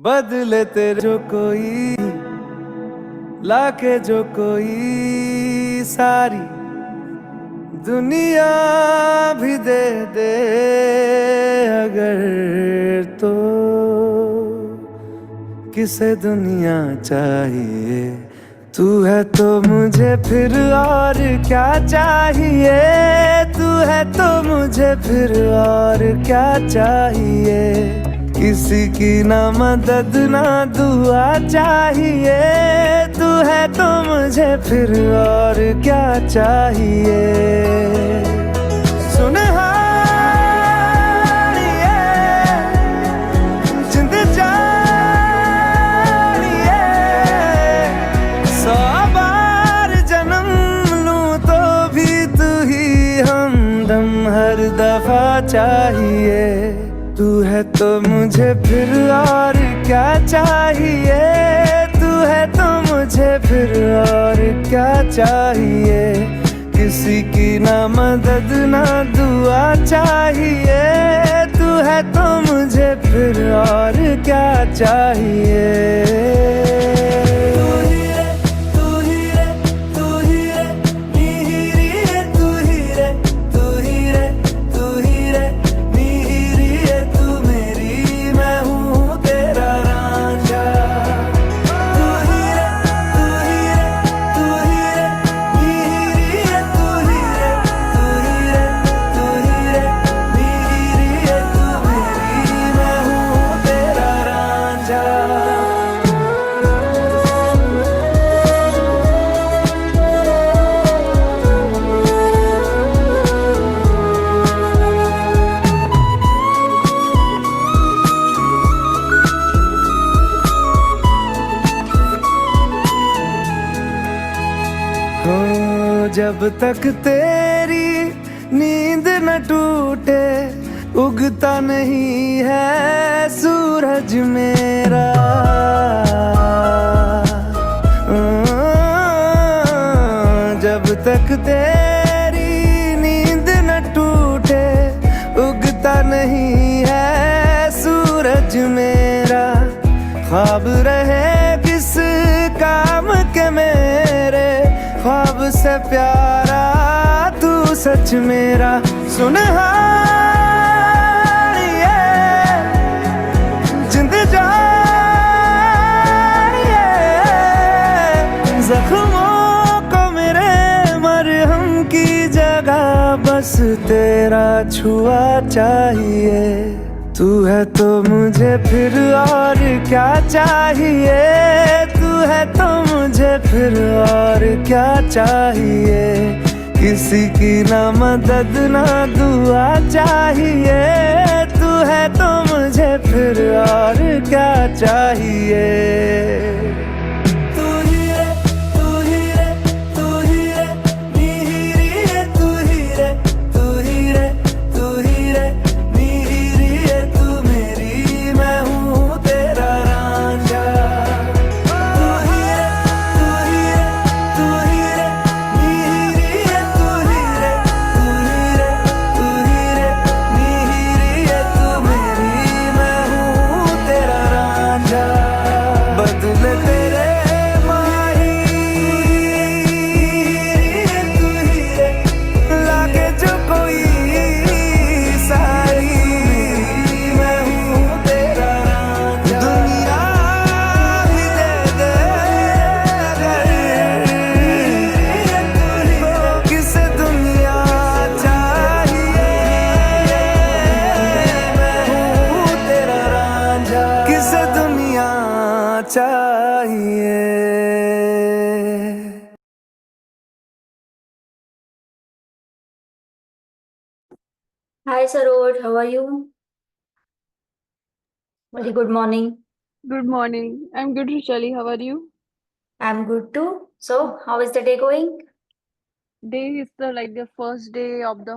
बदले तेरे जो कोई लाके जो कोई सारी दुनिया भी दे दे अगर तो किसे दुनिया चाहिए। तू है तो मुझे फिर और क्या चाहिए। तू है तो मुझे फिर और क्या चाहिए। किसी की ना मदद ना दुआ चाहिए। तू है तो मुझे फिर और क्या चाहिए। सुन हानिए जिंद जानिए 100 बार जन्म लूं तो भी तू ही हमदम हर दफा चाहिए। तू है तो मुझे फिर और क्या चाहिए। तू है तो मुझे फिर और क्या चाहिए। किसी की ना मदद ना दुआ चाहिए। तू है तो मुझे फिर और क्या चाहिए। जब तक तेरी नींद न टूटे उगता नहीं है सूरज मेरा। जब तक तेरी नींद न टूटे उगता नहीं है सूरज मेरा। ख्वाब रहे किस काम के मेरे ख्वाब से प्यारा तू सच मेरा। सुन हानिए जिंद जानिए जख्मों को मेरे मरहम की जगह बस तेरा छुआ चाहिए। तू है तो मुझे फिर और क्या चाहिए। तू है तो मुझे फिर और क्या चाहिए। किसी की ना मदद ना दुआ चाहिए। तू है तो मुझे फिर और क्या चाहिए। Hi, Saroj. How are you? Very good morning. Good morning. I'm good, Ruchali. How are you? I'm good too. So, how is the day going? Day is the first day of the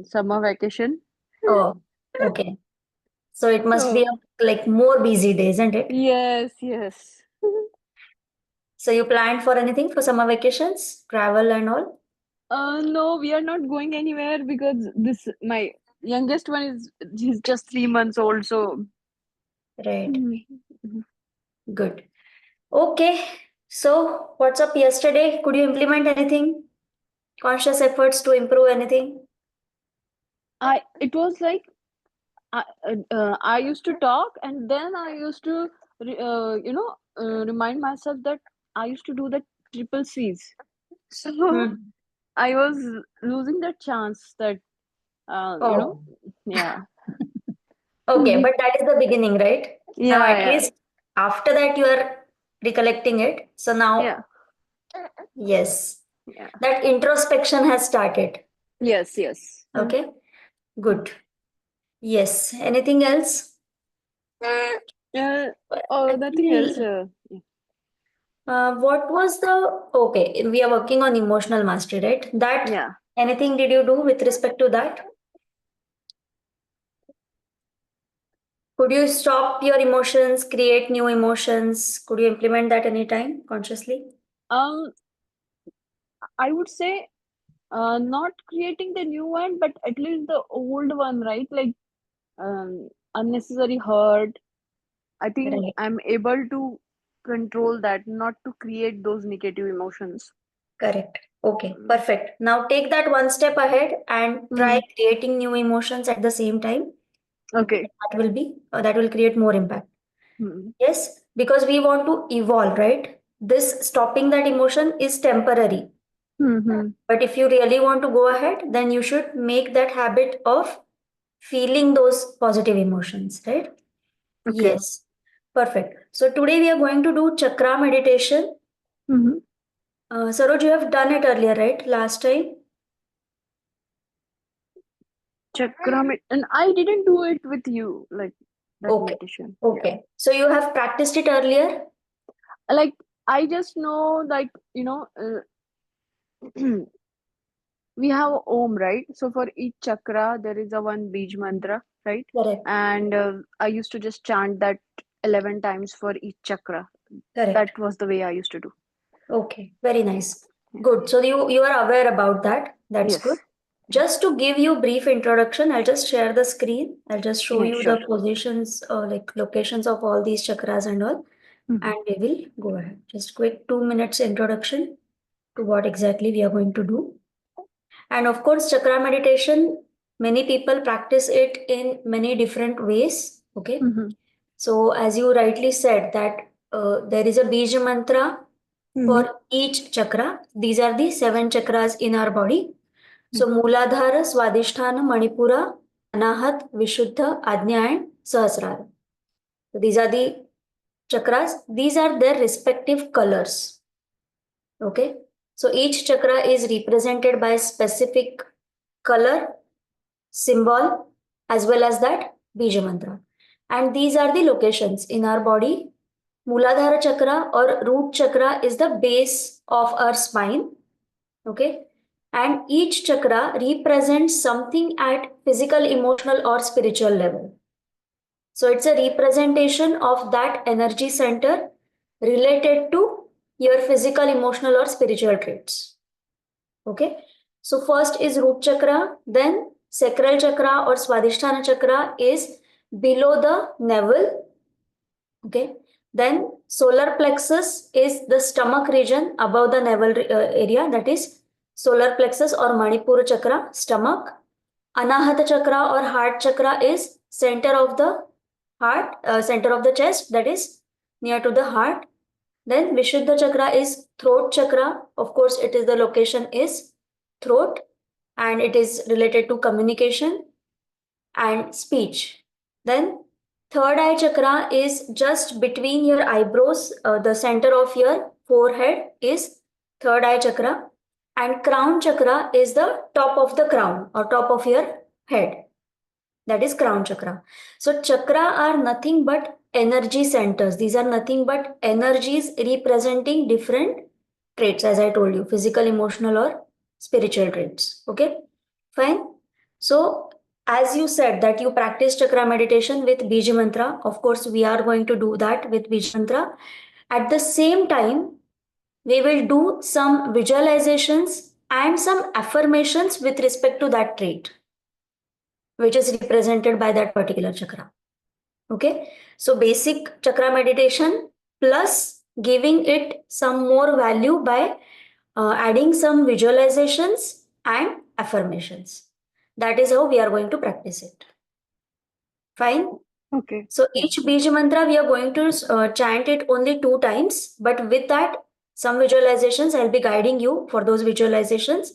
summer vacation. Oh, okay. So it must be So a like more busy day, isn't it? yes. So you planned for anything for summer vacations, travel and all? No, we are not going anywhere because this my youngest one is he's just 3 months old. So Right. mm, Good. Okay. So, what's up yesterday? Could you implement anything? Conscious efforts to improve anything? It was like I used to talk, and then I used to remind myself that I used to do the triple C's. So Hmm. I was losing that chance that Oh, yeah. okay. But that is the beginning, right? Now, Yeah, at yeah, least after that, you are recollecting it. So now, yeah, yes, yeah. that introspection has started. Yes, yes. Okay. Good. Yes. Anything else? Uh, oh, nothing else. Actually, what was the okay? We are working on emotional mastery, right? That Yeah. anything did you do with respect to that? Could you stop your emotions, create new emotions? Could you implement that anytime consciously? Um, I would say not creating the new one, but at least the old one, right? Like unnecessary hurt. I think Right. I'm able to control that, not to create those negative emotions. Correct. Okay, Mm. perfect. Now take that one step ahead and try Mhm. creating new emotions at the same time. Okay, Okay. that will create more impact. Mhm. Yes, because we want to evolve, right? This stopping that emotion is temporary. Mhm. But if you really want to go ahead, then you should make that habit of feeling those positive emotions, right? Okay. Yes, perfect. So today we are going to do chakra meditation. Mhm. Saroj, you have done it earlier, right? Last time? And I didn't do it with you, like that Okay. meditation. Yeah. Okay. So you have practiced it earlier? Like I just know, like we have Om, right? So for each chakra, there is a one Bij mantra, right? Correct. And I used to just chant that 11 times for each chakra. Correct. That was the way I used to do. Okay. Very Yeah. nice. Yeah. Good. So you are aware about that. That's good. Yes. Yeah. Just to give you brief introduction, I'll just share the screen. I'll just show Yeah, you sure. the positions, like locations of all these chakras and all, Mhm. and we will go ahead. Just quick 2 minutes introduction to what exactly we are going to do. And of course, chakra meditation, many people practice it in many different ways. Okay. Mhm. So as you rightly said that there is a Bija mantra Mhm. for each chakra. These are the 7 chakras in our body. So Mhm. Mooladhara, Swadhisthana, Manipura, Anahat, Vishuddha, Ajna and Sahasrara. So these are the chakras. These are their respective colors. Okay. So each chakra is represented by a specific color, symbol, as well as that Bija mantra. And these are the locations in our body. Mooladhara chakra or root chakra is the base of our spine. Okay. And each chakra represents something at physical, emotional, or spiritual level. So it's a representation of that energy center related to your physical, emotional, or spiritual traits. Okay. So first is root chakra, then sacral chakra or swadhisthana chakra is below the navel. Okay. Then solar plexus is the stomach region above the navel area, that is solar plexus or Manipura chakra, stomach. Anahata chakra or heart chakra is center of the heart, center of the chest, that is near to the heart. Then Vishuddha chakra is throat chakra. Of course, it is the location is throat and it is related to communication and speech. Then third eye chakra is just between your eyebrows, the center of your forehead is third eye chakra, and crown chakra is the top of the crown or top of your head. That is crown chakra. So chakra are nothing but energy centers. These are nothing but energies representing different traits, as I told you, physical, emotional, or spiritual traits. Okay, fine. So as you said that you practice chakra meditation with Bij mantra, of course we are going to do that with Bij mantra. At the same time, we will do some visualizations and some affirmations with respect to that trait which is represented by that particular chakra. Okay, so basic chakra meditation plus giving it some more value by adding some visualizations and affirmations. That is how we are going to practice it. Fine. Okay. So each Bija mantra we are going to chant it only 2 times, but with that, some visualizations I'll be guiding you for those visualizations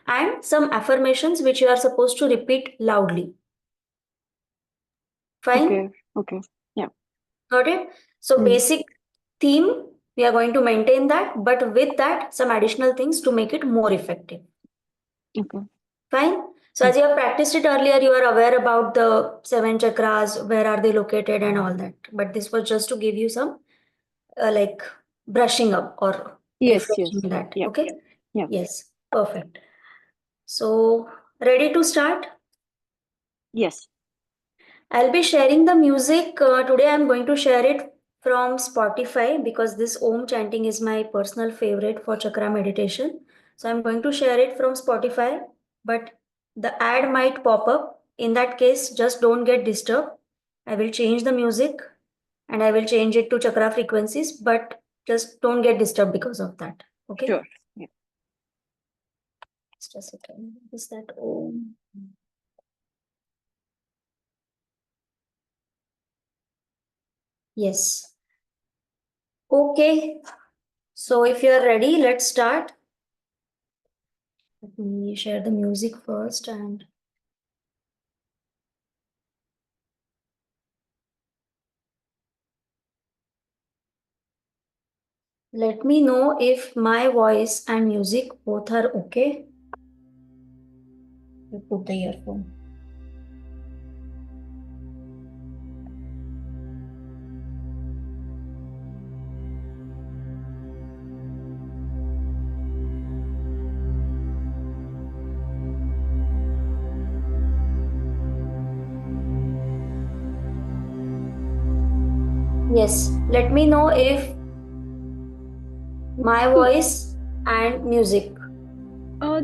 and some affirmations which you are supposed to repeat loudly. Fine. Okay. Yeah. Got it? So Hmm. basic theme, we are going to maintain that, but with that, some additional things to make it more effective. Okay. Fine. So as you have practiced it earlier, you are aware about the 7 chakras, where are they located and all that. But this was just to give you some like brushing up or Yes. refreshing that. Yeah. Okay? Yeah. Yes. Perfect. So ready to start? Yes. I'll be sharing the music. Today I'm going to share it from Spotify because this Om chanting is my personal favorite for chakra meditation. So I'm going to share it from Spotify, but the ad might pop up. In that case, just don't get disturbed. I will change the music and I will change it to chakra frequencies, but just don't get disturbed because of that. Okay? Sure. Yeah. Just a second. Is that Om? Yes. Okay. So if you're ready, let's start. Let me share the music first and let me know if my voice and music both are okay. You put the earphone. Yes, let me know if my voice and music.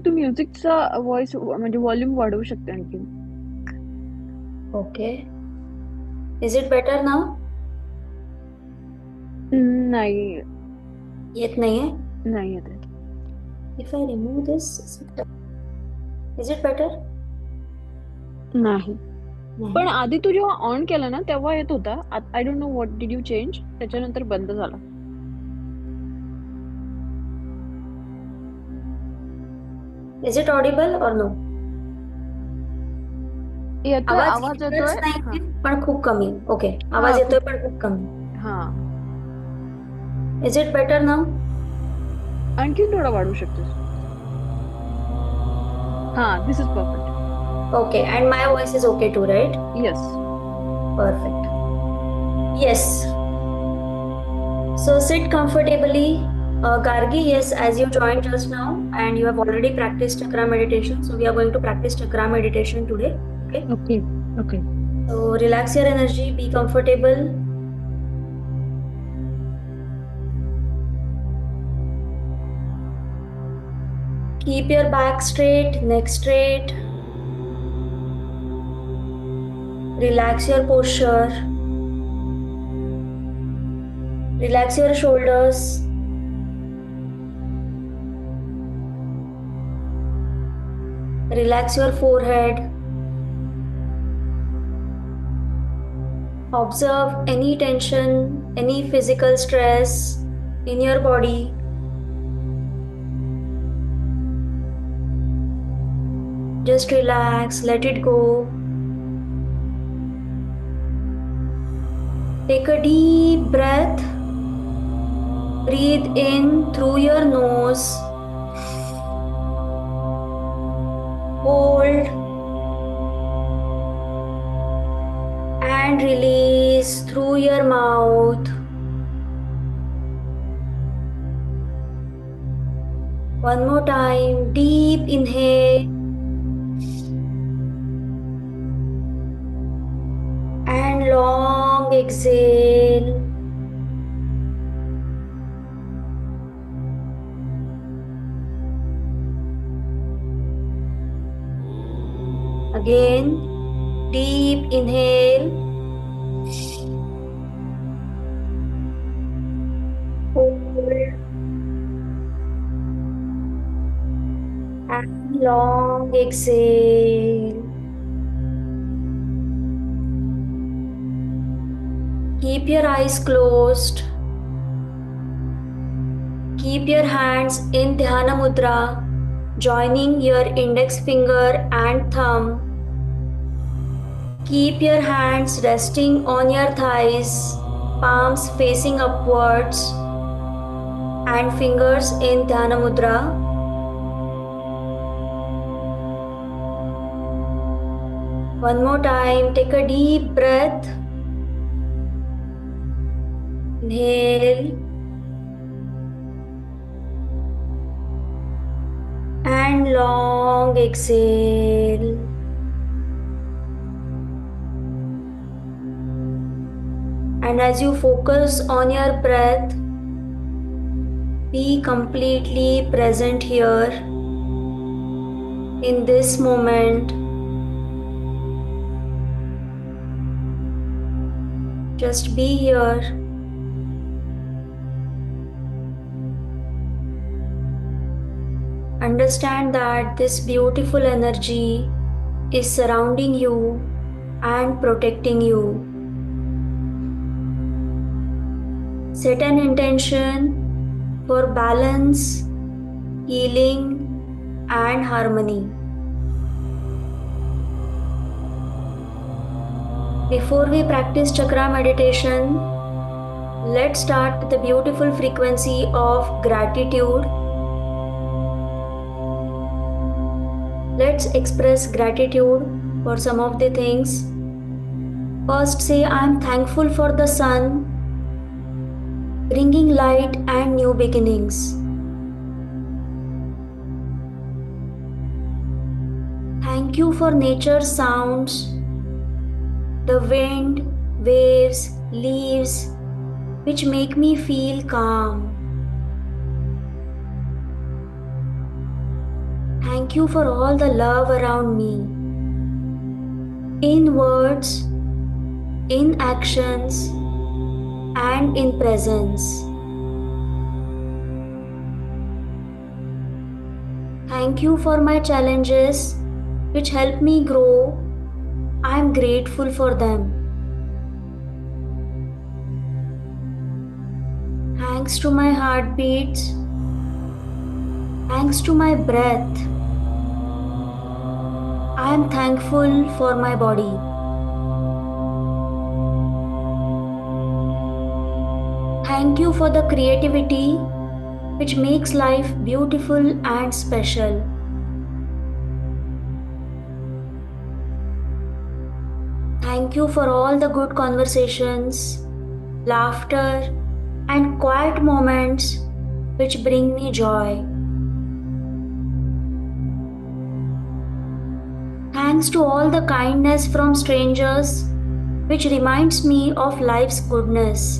तू म्युझिकचा voice म्हणजे volume वाढवू शकते आणखी. Okay. Is it better now? नाही येत नाहीये? नाही येत आहे. If I remove this, is it better? नाही. पण आधी तू जेव्हा ऑन केला ना तेव्हा येत होता. I don't know what did you change. त्याच्यानंतर बंद झाला. Is it audible or no? येतोय आवाज येतच येतोय. नाहीये, पण खूप कमी. ओके, आवाज येतोय पण खूप कमी. हा. Is it better now? आणखी थोडा वाढवू शकतेस. हा, this is perfect. Okay, and my voice is okay too, right? Yes. Perfect. Yes. So sit comfortably. Gargi, yes, as you joined just now and you have already practiced chakra meditation. So we are going to practice chakra meditation today. Okay? Okay. So relax your energy, be comfortable. Keep your back straight, neck straight. Relax your posture. Relax your shoulders. Relax your forehead. Observe any tension, any physical stress in your body. Just relax, let it go. Take a deep breath. Breathe in through your nose. Hold. And release through your mouth. One more time. Deep inhale. And long exhale. Again, deep inhale long exhale. Keep your eyes closed. Keep your hands in Dhyana Mudra, joining your index finger and thumb. Keep your hands resting on your thighs, palms facing upwards, and fingers in Dhyana Mudra. One more time, take a deep breath. Inhale and long exhale. And as you focus on your breath, be completely present here in this moment. Just be here. Understand that this beautiful energy is surrounding you and protecting you. Set an intention for balance, healing, and harmony. Before we practice chakra meditation, let's start with the beautiful frequency of gratitude. Let's express gratitude for some of the things. First, say, I am thankful for the sun, bringing light and new beginnings. Thank you for nature's sounds, the wind, waves, leaves, which make me feel calm. Thank you for all the love around me, in words, in actions, and in presence. Thank you for my challenges, which help me grow. I am grateful for them. Thanks to my heartbeats. Thanks to my breath. I am thankful for my body. Thank you for the creativity which makes life beautiful and special. Thank you for all the good conversations, laughter, and quiet moments which bring me joy. Thanks to all the kindness from strangers which reminds me of life's goodness.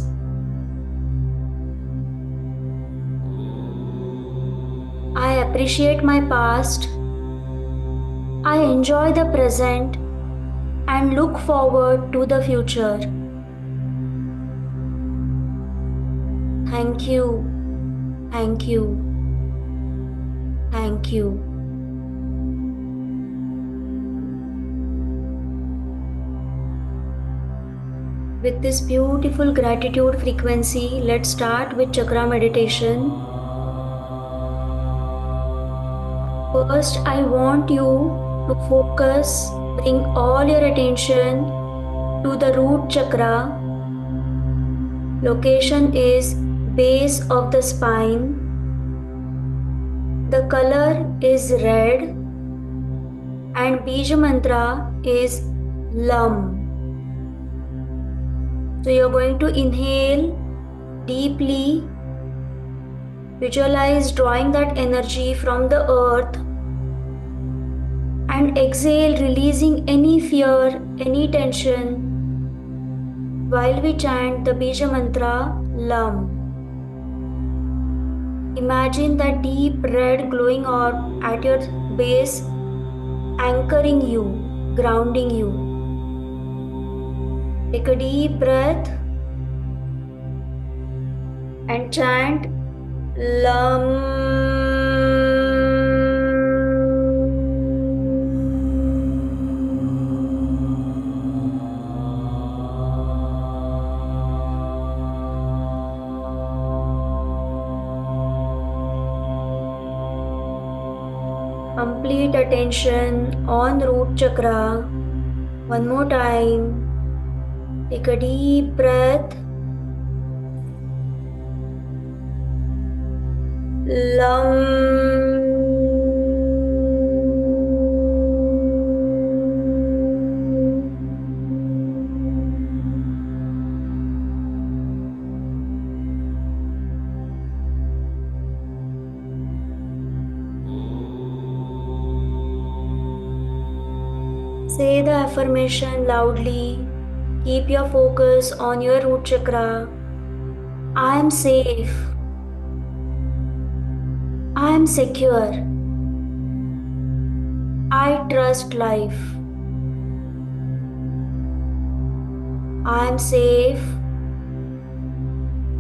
I appreciate my past. I enjoy the present and look forward to the future. Thank you, thank you, thank you. With this beautiful gratitude frequency, let's start with chakra meditation. First, I want you to focus, bring all your attention to the root chakra. Location is base of the spine. The color is red and Bija mantra is Lam. So you're going to inhale deeply, visualize drawing that energy from the earth, and exhale, releasing any fear, any tension while we chant the Bija mantra Lam. Imagine that deep red glowing orb at your base, anchoring you, grounding you. Take a deep breath and chant Lam. complete attention on root chakra. One more time. Take a deep breath. Say the affirmation loudly. Keep your focus on your root chakra. I am safe. I am secure. I trust life. I am safe.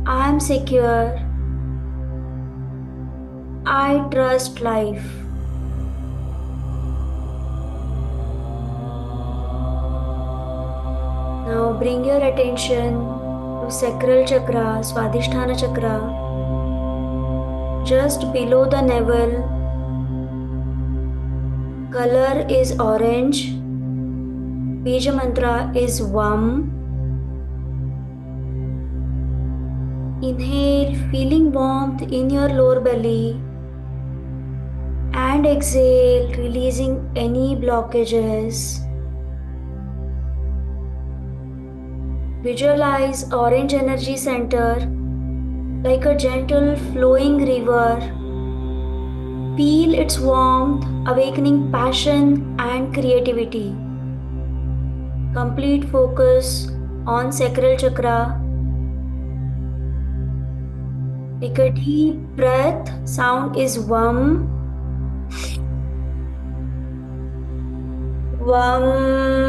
I am secure. I trust life. Now bring your attention to sacral chakra, Swadhisthana chakra, just below the navel. Color is orange. Bija mantra is Vam. Inhale, feeling warmth in your lower belly, and exhale, releasing any blockages. Visualize orange energy center like a gentle flowing river. Feel its warmth, awakening passion and creativity. Complete focus on sacral chakra. Take a deep breath. Sound is Vam. Vam.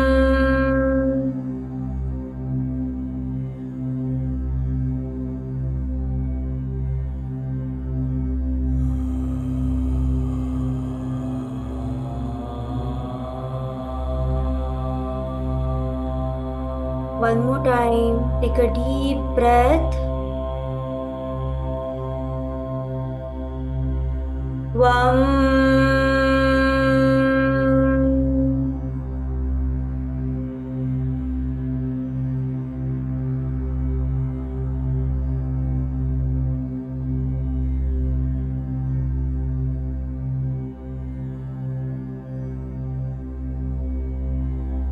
One more time, take a deep breath.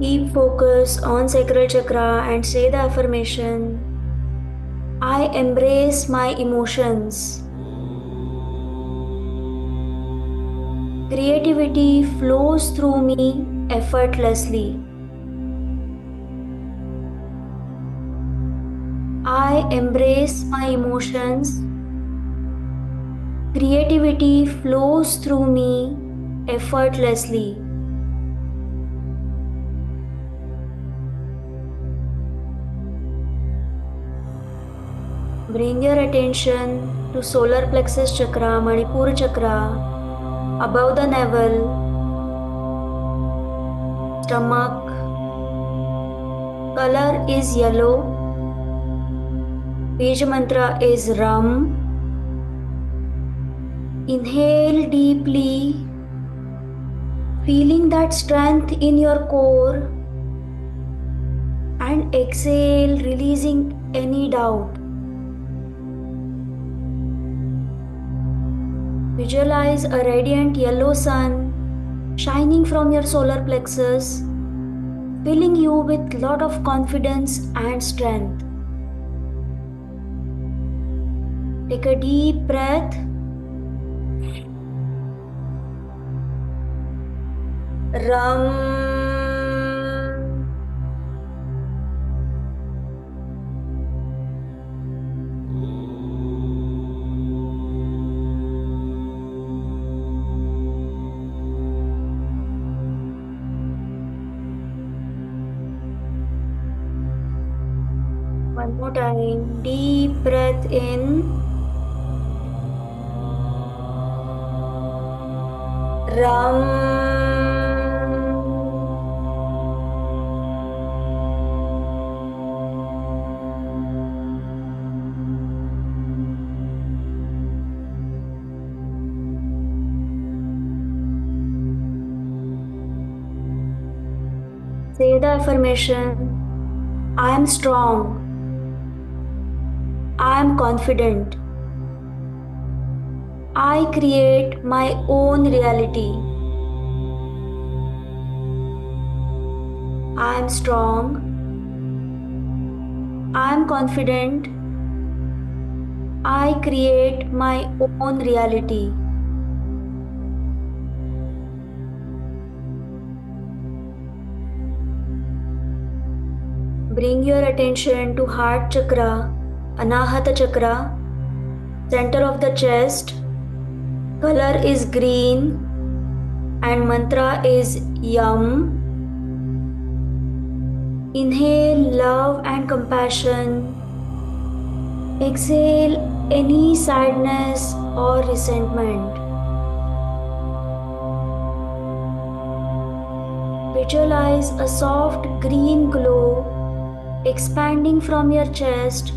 Keep focus on sacral chakra and say the affirmation, I embrace my emotions. Creativity flows through me effortlessly. I embrace my emotions. Creativity flows through me effortlessly. Bring your attention to solar plexus chakra, Manipura chakra, above the navel, stomach. Color is yellow. Bija mantra is Ram. Inhale deeply, feeling that strength in your core, and exhale, releasing any doubt. Visualize a radiant yellow sun shining from your solar plexus, filling you with lot of confidence and strength. Take a deep breath. Ram. One more time, deep breath in. Ram. affirmation, I am strong. I am confident. I create my own reality. I am strong. I am confident. I create my own reality. Bring your attention to heart chakra, Anahata chakra, center of the chest. Color is green and mantra is Yum. Inhale love and compassion. Exhale any sadness or resentment. Visualize a soft green glow expanding from your chest,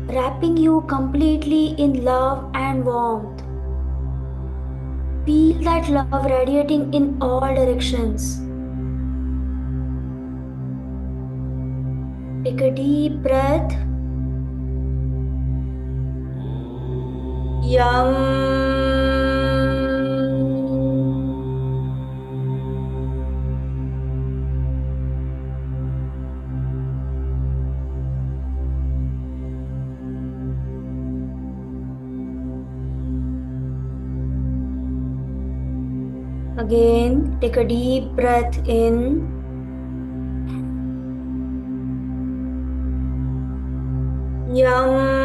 wrapping you completely in love and warmth. Feel that love radiating in all directions. Take a deep breath. Yum. Again, take a deep breath in. Yum.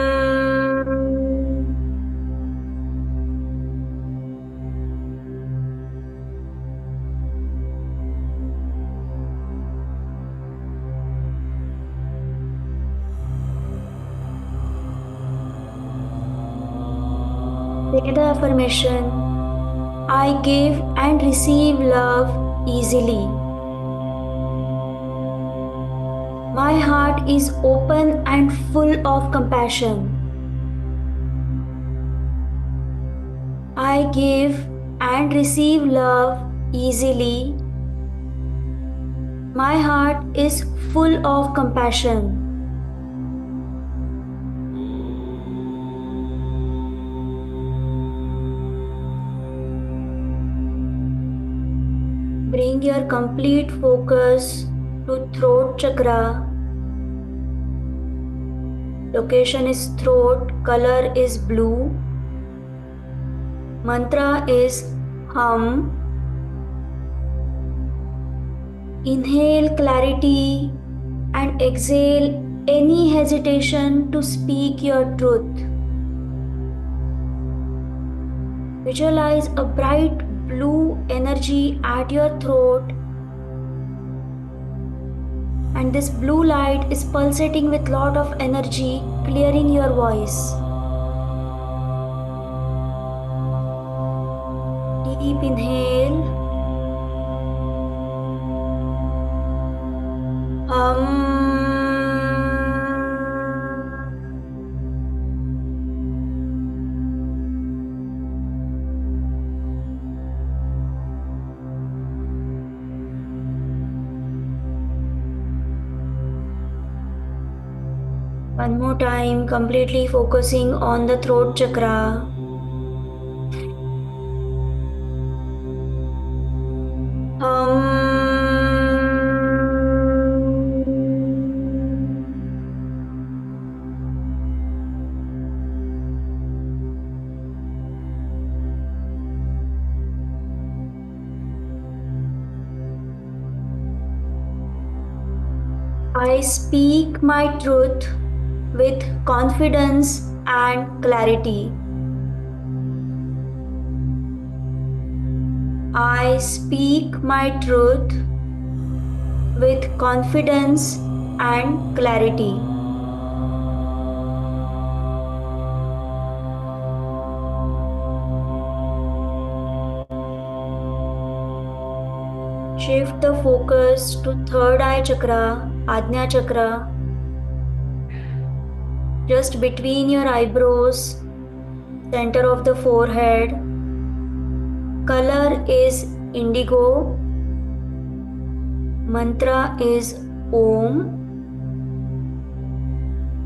Say the affirmation, I give and receive love easily. My heart is open and full of compassion. I give and receive love easily. My heart is full of compassion. Bring your complete focus to throat chakra. Location is throat, color is blue. Mantra is Hum. Inhale clarity and exhale any hesitation to speak your truth. Visualize a bright blue energy at your throat, and this blue light is pulsating with lot of energy, clearing your voice. Deep inhale. Hum. One more time, completely focusing on the throat chakra. I speak my truth with confidence and clarity. I speak my truth with confidence and clarity. Shift the focus to third eye chakra, Ajna chakra, just between your eyebrows, center of the forehead. Color is indigo. Mantra is Om.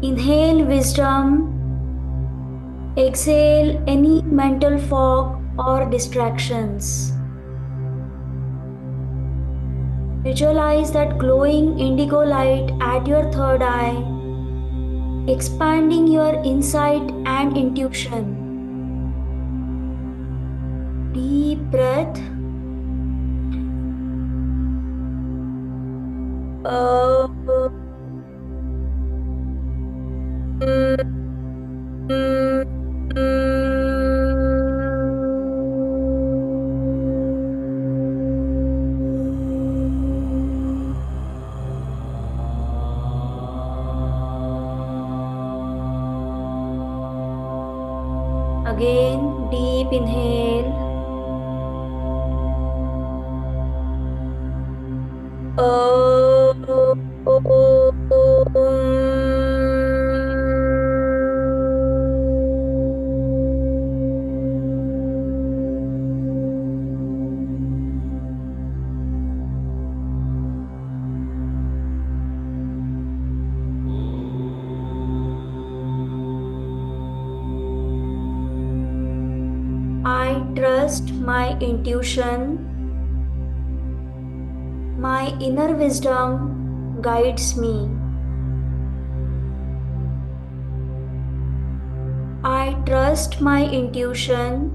Inhale wisdom. Exhale any mental fog or distractions. Visualize that glowing indigo light at your third eye, expanding your insight and intuition. Deep breath. Again, deep inhale. I trust my intuition. My inner wisdom guides me. I trust my intuition.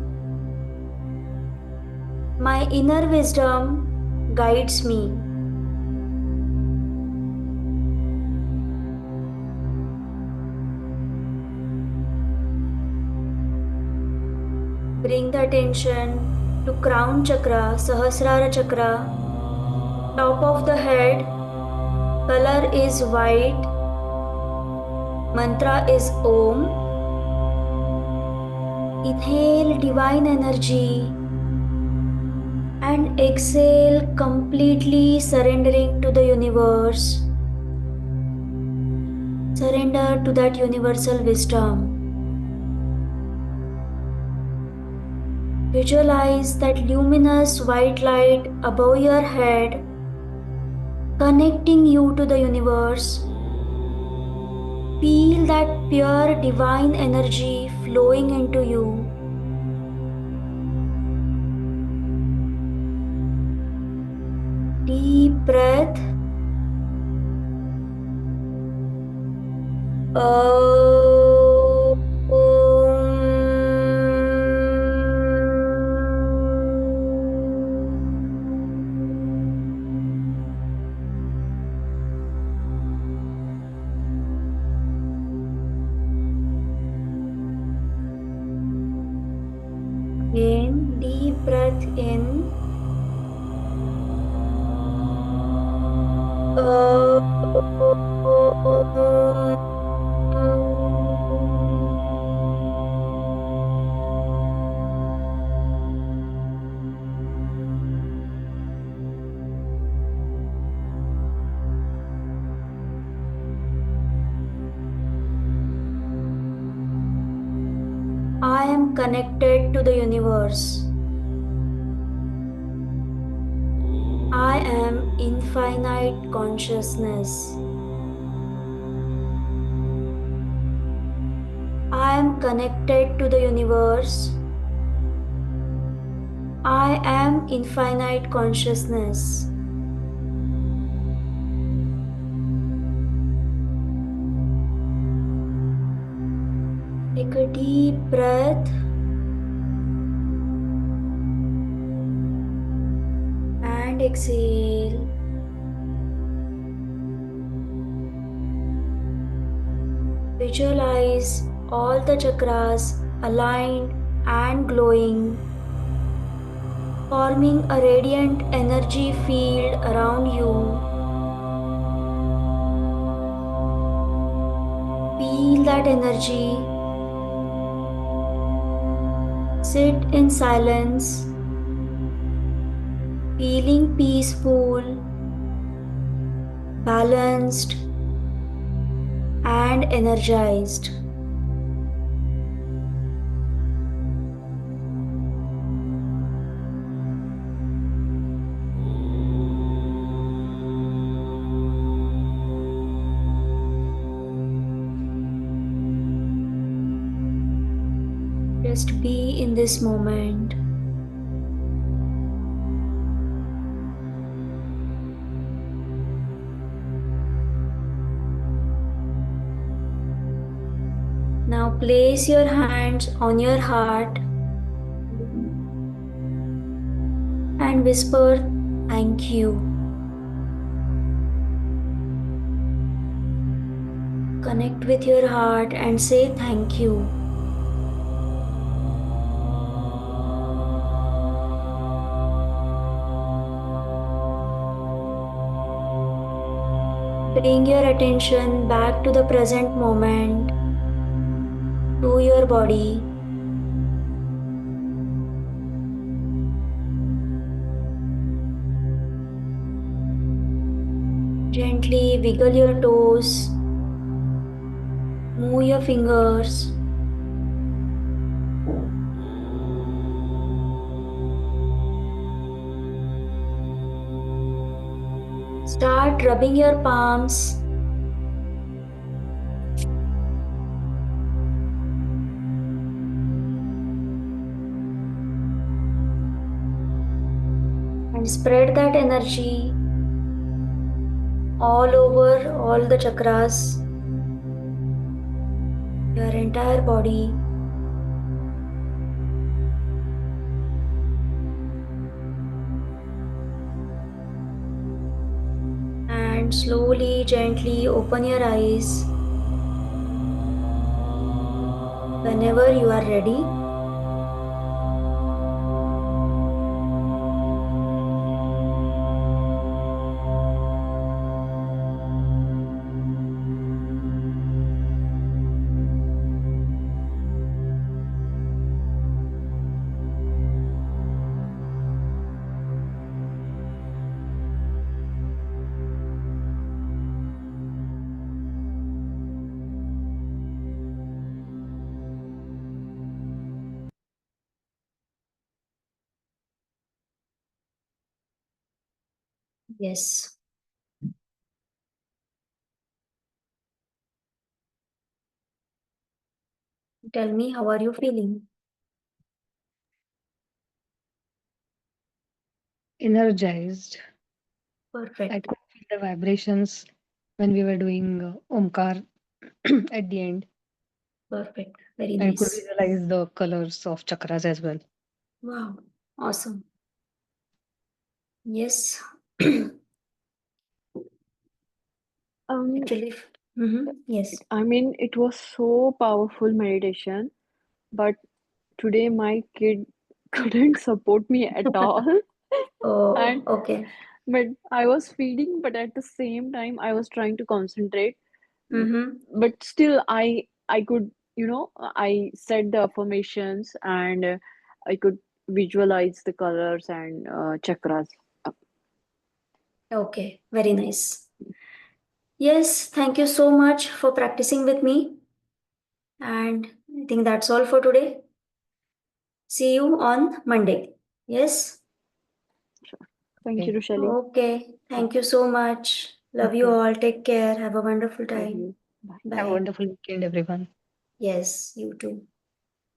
My inner wisdom guides me. Bring the attention to crown chakra, Sahasrara chakra, top of the head. Color is white. Mantra is Om. Inhale divine energy and exhale completely surrendering to the universe. Surrender to that universal wisdom. Visualize that luminous white light above your head, connecting you to the universe. Feel that pure divine energy flowing into you. Deep breath. Again, deep breath in. I am connected to the universe. I am infinite consciousness. I am connected to the universe. I am infinite consciousness. Take a deep breath and exhale. Visualize all the chakras aligned and glowing, forming a radiant energy field around you. Feel that energy. Sit in silence, feeling peaceful, balanced, and energized. Just be in this moment. Now place your hands on your heart and whisper thank you. Connect with your heart and say thank you. Bring your attention back to the present moment, to your body. Gently wiggle your toes, move your fingers. Start rubbing your palms. And spread that energy all over all the chakras, your entire body. And slowly, gently open your eyes whenever you are ready. Yes. Tell me, how are you feeling? Energized. I Perfect. could feel the vibrations when we were doing Omkar at the end. Perfect. Very I could nice. visualize the colors of chakras as well. Wow. Awesome. Yes. Actually, yes. I mean, it was so powerful meditation, but today my kid couldn't support me at all. Oh, And okay. but I was feeding, but at the same time I was trying to concentrate. But still I could, I said the affirmations, and I could visualize the colors and chakras. Okay. Very nice. Yes. Thank you so much for practicing with me. And I think that's all for today. See you on Monday. Yes. Thank you, Okay. Roshali. Okay. Thank you so much. Love Thank you you. all. Take care. Have a wonderful Love time. you. Bye. Have a Bye. wonderful weekend, everyone. Yes, you too.